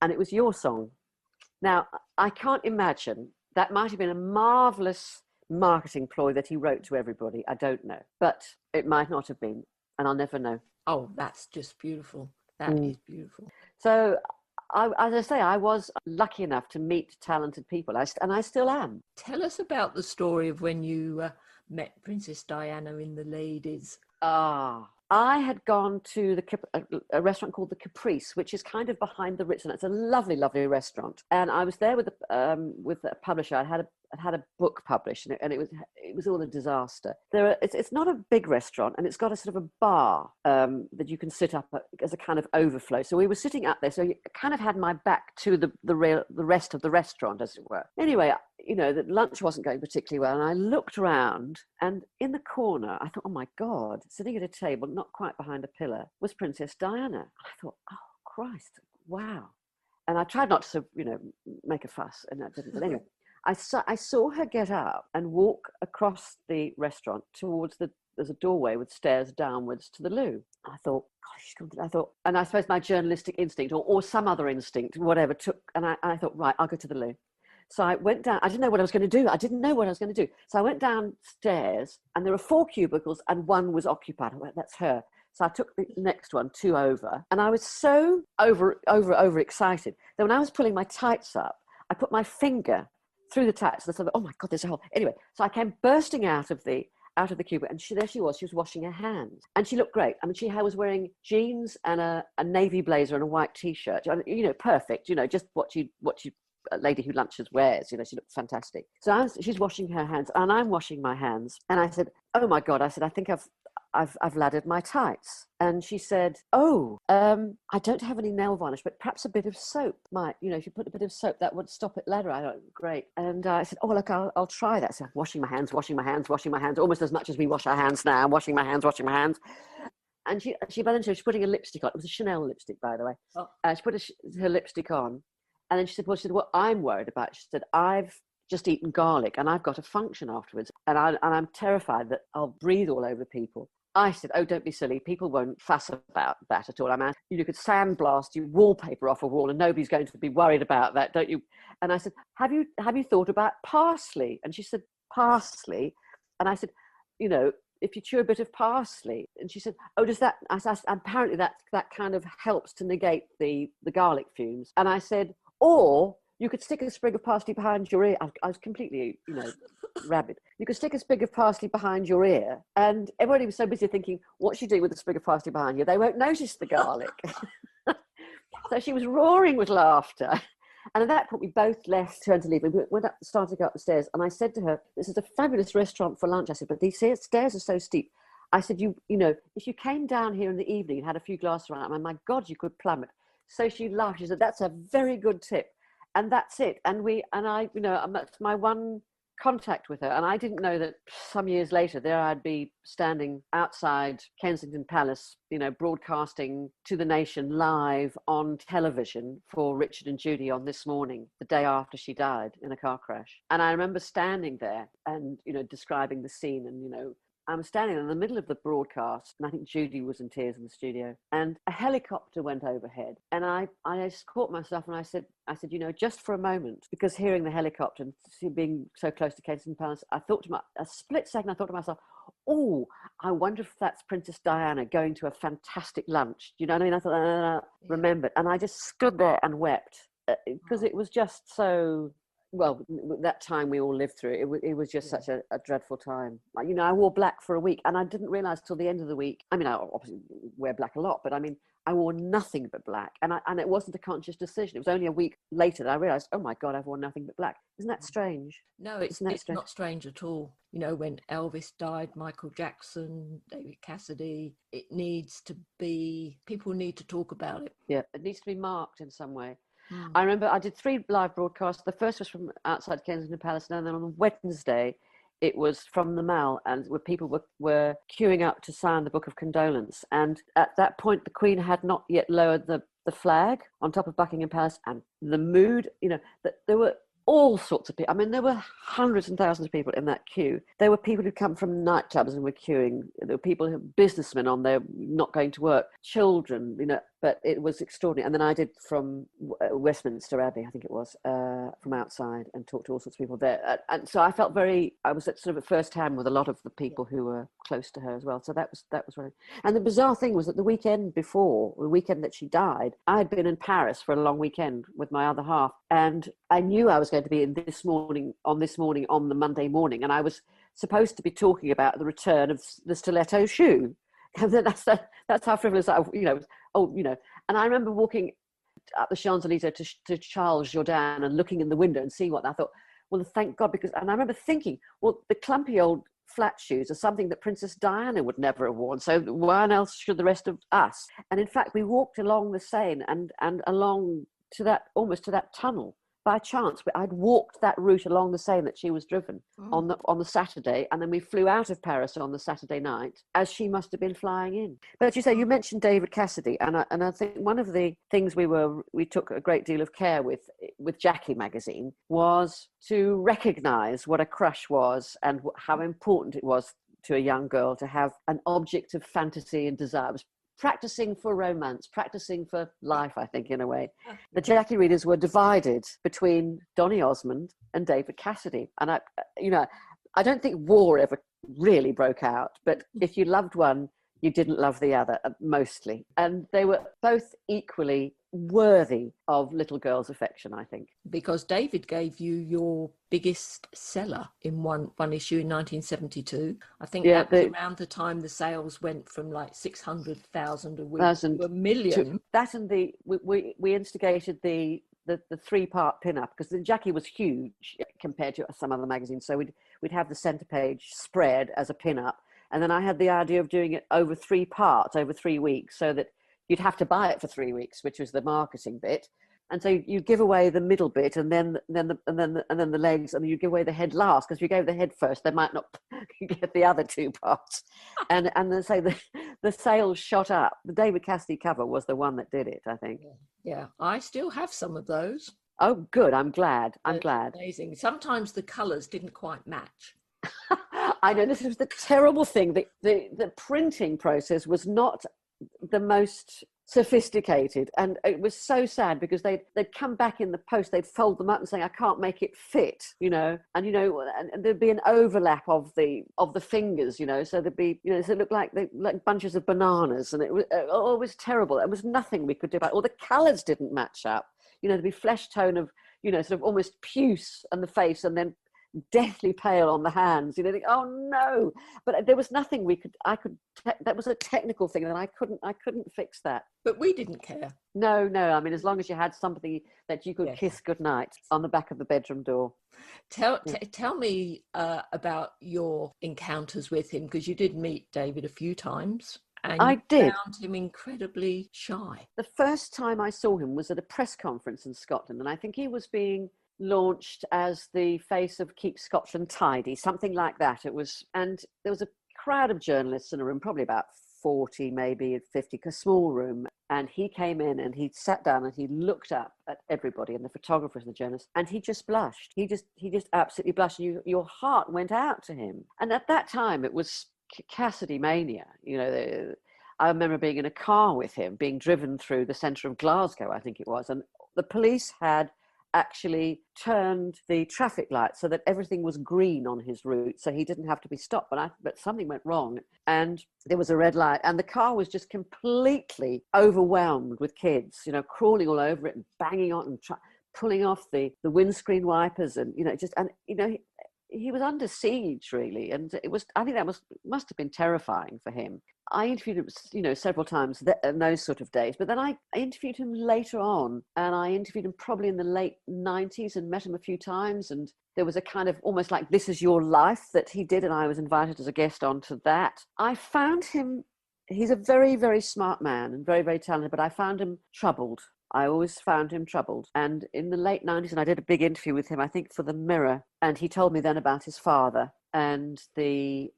and it was your song. Now, I can't imagine, that might have been a marvellous marketing ploy that he wrote to everybody. I don't know, but it might not have been, and I'll never know. Oh, that's just beautiful. That is beautiful. So, as I say, I was lucky enough to meet talented people, and I still am. Tell us about the story of when you met Princess Diana in the Ladies. I had gone to a restaurant called the Caprice, which is kind of behind the Ritz, and it's a lovely, lovely restaurant. And I was there with a publisher. I had a book published, and it was all a disaster. It's not a big restaurant, and it's got a sort of a bar that you can sit up at as a kind of overflow. So we were sitting up there, so you kind of had my back to the rest of the restaurant, as it were. Anyway, the lunch wasn't going particularly well, and I looked around, and in the corner, I thought, oh my God, sitting at a table, not quite behind a pillar, was Princess Diana. I thought, oh Christ, wow. And I tried not to, make a fuss, and that didn't. But anyway, I saw her get up and walk across the restaurant towards there's a doorway with stairs downwards to the loo. I thought, gosh, she's gone. I thought, and I suppose my journalistic instinct or some other instinct, whatever, and I thought, right, I'll go to the loo. So I went down. I didn't know what I was going to do. So I went downstairs, and there were 4 cubicles, and one was occupied. I went, that's her. So I took the next one, 2 over, and I was so over excited that when I was pulling my tights up, I put my finger through the tights, and I thought, oh my God, there's a hole. Anyway, so I came bursting out of the cubicle, and there she was washing her hands, and she looked great. I mean, she was wearing jeans and a navy blazer and a white t-shirt. Perfect. Just what you a lady who lunches wears. She looked fantastic. So she's washing her hands, and I'm washing my hands, and I said, oh my God, I think I've laddered my tights. And she said, I don't have any nail varnish, but perhaps a bit of soap might, if you put a bit of soap, that would stop it ladder. I thought, great. And I said, oh, look, I'll try that. So I'm washing my hands, almost as much as we wash our hands now, washing my hands. And she by then she was putting a lipstick on. It was a Chanel lipstick, by the way. Oh. She put her lipstick on. And then she said, what I'm worried about, she said, I've just eaten garlic and I've got a function afterwards. And I'm terrified that I'll breathe all over people. I said, oh, don't be silly. People won't fuss about that at all. I mean, you could sandblast your wallpaper off a wall and nobody's going to be worried about that, don't you? And I said, have you thought about parsley? And she said, parsley? And I said, if you chew a bit of parsley. And she said, oh, does that, apparently that kind of helps to negate the garlic fumes. And I said, or you could stick a sprig of parsley behind your ear. I was completely, rabid. You could stick a sprig of parsley behind your ear, and everybody was so busy thinking, what's she doing with the sprig of parsley behind you? They won't notice the garlic. So she was roaring with laughter. And at that point, we both turned to leave. We started to go up the stairs, and I said to her, this is a fabulous restaurant for lunch. I said, but these stairs are so steep. I said, if you came down here in the evening and had a few glasses around, my God, you could plummet. So she laughed. She said, that's a very good tip. And that's it. And that's my one contact with her. And I didn't know that some years later, there I'd be standing outside Kensington Palace, broadcasting to the nation live on television for Richard and Judy on This Morning, the day after she died in a car crash. And I remember standing there and, describing the scene, and, I'm standing in the middle of the broadcast, and I think Judy was in tears in the studio, and a helicopter went overhead, and I just caught myself, and I said, just for a moment, because hearing the helicopter and being so close to Kensington Palace, I thought a split second, I thought to myself, oh, I wonder if that's Princess Diana going to a fantastic lunch. Do you know what I mean? I thought, remembered, and I just stood there and wept, because it was just so... Well, that time we all lived through, it was just such a dreadful time. I wore black for a week, and I didn't realise till the end of the week. I mean, I obviously wear black a lot, but I mean, I wore nothing but black, and it wasn't a conscious decision. It was only a week later that I realised, oh my God, I've worn nothing but black. Isn't that strange? No, it's not strange at all. When Elvis died, Michael Jackson, David Cassidy, people need to talk about it. Yeah, it needs to be marked in some way. I remember I did 3 live broadcasts. The first was from outside Kensington Palace, and then on Wednesday it was from the Mall, and where people were queuing up to sign the Book of Condolence. And at that point, the Queen had not yet lowered the flag on top of Buckingham Palace, and the mood, that there were all sorts of people. I mean, there were hundreds and thousands of people in that queue. There were people who'd come from nightclubs and were queuing. There were businessmen on there not going to work, children, but it was extraordinary. And then I did from Westminster Abbey, I think it was, from outside, and talked to all sorts of people there. And so I felt I was at sort of at first hand with a lot of the people who were close to her as well. So that was really. And the bizarre thing was that the weekend before, the weekend that she died, I had been in Paris for a long weekend with my other half, and I knew I was going to be in on the Monday morning, and I was supposed to be talking about the return of the stiletto shoe. And then that's how frivolous and I remember walking up the Champs-Élysées to Charles Jourdain and looking in the window and seeing what I thought, well, thank God, and I remember thinking, well, the clumpy old flat shoes are something that Princess Diana would never have worn, so why else should the rest of us? And in fact, we walked along the Seine and along to that, almost to that tunnel. By chance, I'd walked that route along the Seine that she was driven on the Saturday, and then we flew out of Paris on the Saturday night, as she must have been flying in. But you mentioned David Cassidy, and I think one of the things we took a great deal of care with Jackie magazine was to recognise what a crush was and how important it was to a young girl to have an object of fantasy and desire. It was practicing for romance, practicing for life, I think, in a way. The Jackie readers were divided between Donny Osmond and David Cassidy. And I don't think war ever really broke out, but if you loved one, you didn't love the other, mostly. And they were both equally worthy of little girls' affection, I think. Because David gave you your biggest seller in one issue in 1972. I think that was around the time the sales went from like 600,000 a week to 1 million. That and we instigated the 3-part pin-up, because the Jackie was huge compared to some other magazines. So we'd have the centre page spread as a pin-up. And then I had the idea of doing it over 3 parts, over 3 weeks, so that you'd have to buy it for 3 weeks, which was the marketing bit. And so you give away the middle bit, and then the legs, and you give away the head last, because if you gave the head first, they might not get the other 2 parts. And then say the sales shot up. The David Cassidy cover was the one that did it, I think. Yeah, I still have some of those. Oh, good. I'm glad. Amazing. Sometimes the colours didn't quite match. I know, this was the terrible thing. The printing process was not the most sophisticated, and it was so sad, because they'd come back in the post, they'd fold them up and say, I can't make it fit, and there'd be an overlap of the fingers, so there'd be, so it looked like bunches of bananas, and it was terrible. There was nothing we could do about it. Or the colours didn't match up. There'd be flesh tone of, sort of almost puce on the face, and then deathly pale on the hands. Think, oh no! But there was nothing that was a technical thing, and I couldn't fix that. But we didn't care. No. I mean, as long as you had somebody that you could kiss goodnight on the back of the bedroom door. Tell me about your encounters with him, because you did meet David a few times. And I did. Found him incredibly shy. The first time I saw him was at a press conference in Scotland, and I think he was being launched as the face of Keep Scotland Tidy, something like that. And there was a crowd of journalists in a room, probably about 40, maybe 50, a small room. And he came in and he sat down and he looked up at everybody, and the photographers and the journalists, and he just blushed. He just absolutely blushed. Your heart went out to him. And at that time, it was Cassidy mania. I remember being in a car with him, being driven through the centre of Glasgow, I think it was, and the police had actually turned the traffic lights so that everything was green on his route, so he didn't have to be stopped. But something went wrong, and there was a red light, and the car was just completely overwhelmed with kids, crawling all over it and banging on and pulling off the windscreen wipers, and he was under siege, really, and I think that must have been terrifying for him. I interviewed him, several times in those sort of days, but then I interviewed him later on, and I interviewed him probably in the late 90s and met him a few times, and there was a kind of almost like This Is Your Life that he did, and I was invited as a guest onto that. I found him, he's a very, very smart man and very, very talented, but I found him troubled. I always found him troubled. And in the late 90s, and I did a big interview with him, I think for the Mirror, and he told me then about his father and the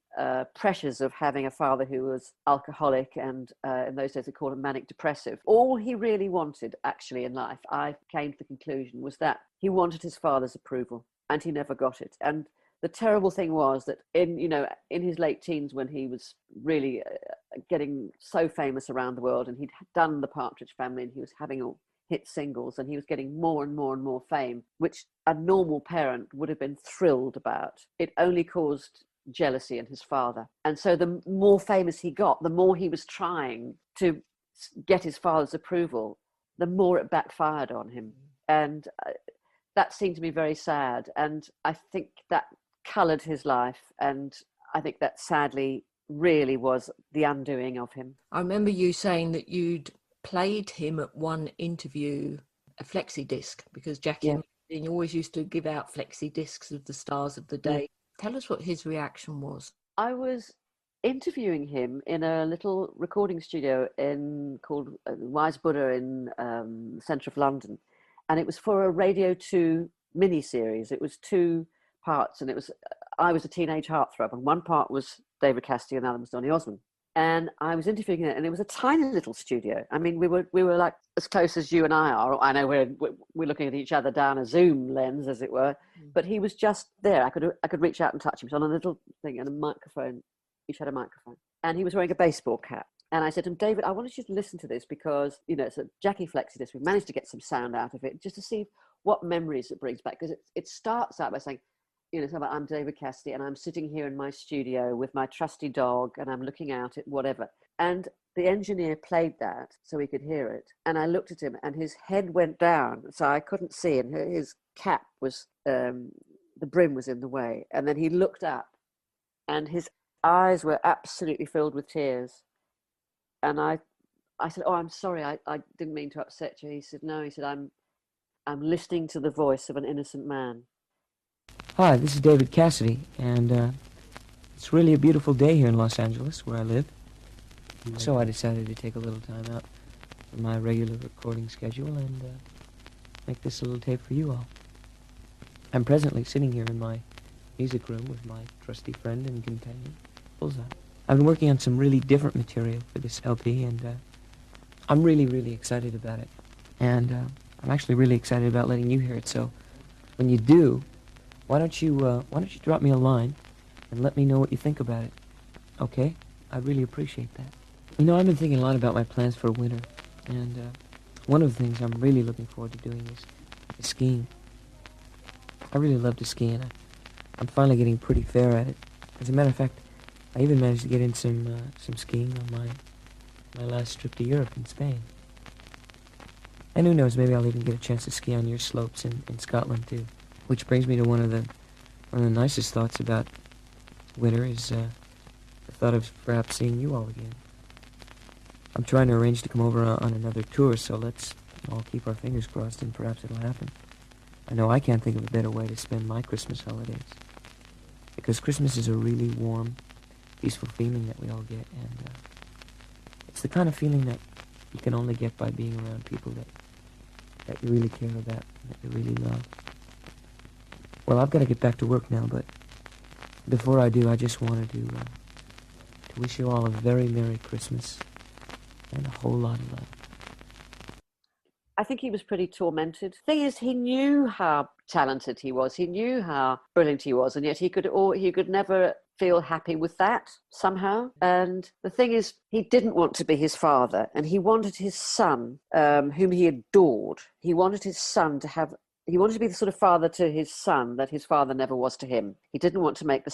pressures of having a father who was alcoholic, and in those days they called him manic depressive. All he really wanted actually in life, I came to the conclusion, was that he wanted his father's approval, and he never got it. And the terrible thing was that in his late teens, when he was really getting so famous around the world, and he'd done the Partridge Family, and he was having all hit singles, and he was getting more and more and more fame, which a normal parent would have been thrilled about. It only caused jealousy in his father. And so the more famous he got, the more he was trying to get his father's approval, the more it backfired on him. And that seemed to me very sad. And I think that coloured his life. And I think that sadly really was the undoing of him. I remember you saying that you'd played him at one interview a flexi disc, because Jackie and you always used to give out flexi discs of the stars of the day. Tell us what his reaction was. I was interviewing him in a little recording studio called Wise Buddha in the centre of London, and it was for a Radio 2 mini-series. It was 2 parts, and I was a teenage heartthrob, and one part was David Cassidy and the other was Donny Osmond. And I was interviewing it, and it was a tiny little studio. I mean, we were like as close as you and I are. I know we're looking at each other down a Zoom lens, as it were. But he was just there. I could reach out and touch him. He was on a little thing and a microphone. Each had a microphone, and he was wearing a baseball cap. And I said to him, David, I wanted you to listen to this because it's a Jackie Flexi disc. We've managed to get some sound out of it, just to see what memories it brings back. Because it starts out by saying, I'm David Cassidy, and I'm sitting here in my studio with my trusty dog, and I'm looking out at whatever. And the engineer played that so we could hear it. And I looked at him, and his head went down, so I couldn't see, and his cap was, the brim was in the way. And then he looked up, and his eyes were absolutely filled with tears. And I said, "Oh, I'm sorry, I didn't mean to upset you." He said, "No," he said, I'm listening to the voice of an innocent man." Hi, this is David Cassidy, and it's really a beautiful day here in Los Angeles, where I live. So I decided to take a little time out from my regular recording schedule and make this little tape for you all. I'm presently sitting here in my music room with my trusty friend and companion, Bullseye. I've been working on some really different material for this LP, and I'm really, really excited about it. And I'm actually really excited about letting you hear it, so when you do, why don't you drop me a line and let me know what you think about it, okay? I'd really appreciate that. I've been thinking a lot about my plans for winter, and one of the things I'm really looking forward to doing is skiing. I really love to ski, and I'm finally getting pretty fair at it. As a matter of fact, I even managed to get in some skiing on my last trip to Europe in Spain. And who knows, maybe I'll even get a chance to ski on your slopes in Scotland too. Which brings me to one of the nicest thoughts about winter is the thought of perhaps seeing you all again. I'm trying to arrange to come over on another tour, so let's all keep our fingers crossed and perhaps it'll happen. I know I can't think of a better way to spend my Christmas holidays, because Christmas is a really warm, peaceful feeling that we all get, and it's the kind of feeling that you can only get by being around people that you really care about, that you really love. Well, I've got to get back to work now, but before I do, I just wanted to wish you all a very Merry Christmas and a whole lot of love. I think he was pretty tormented. The thing is, he knew how talented he was. He knew how brilliant he was, and yet he could never feel happy with that somehow. And the thing is, he didn't want to be his father, and he wanted his son, whom he adored. He wanted his son to be the sort of father to his son that his father never was to him. He didn't want to make the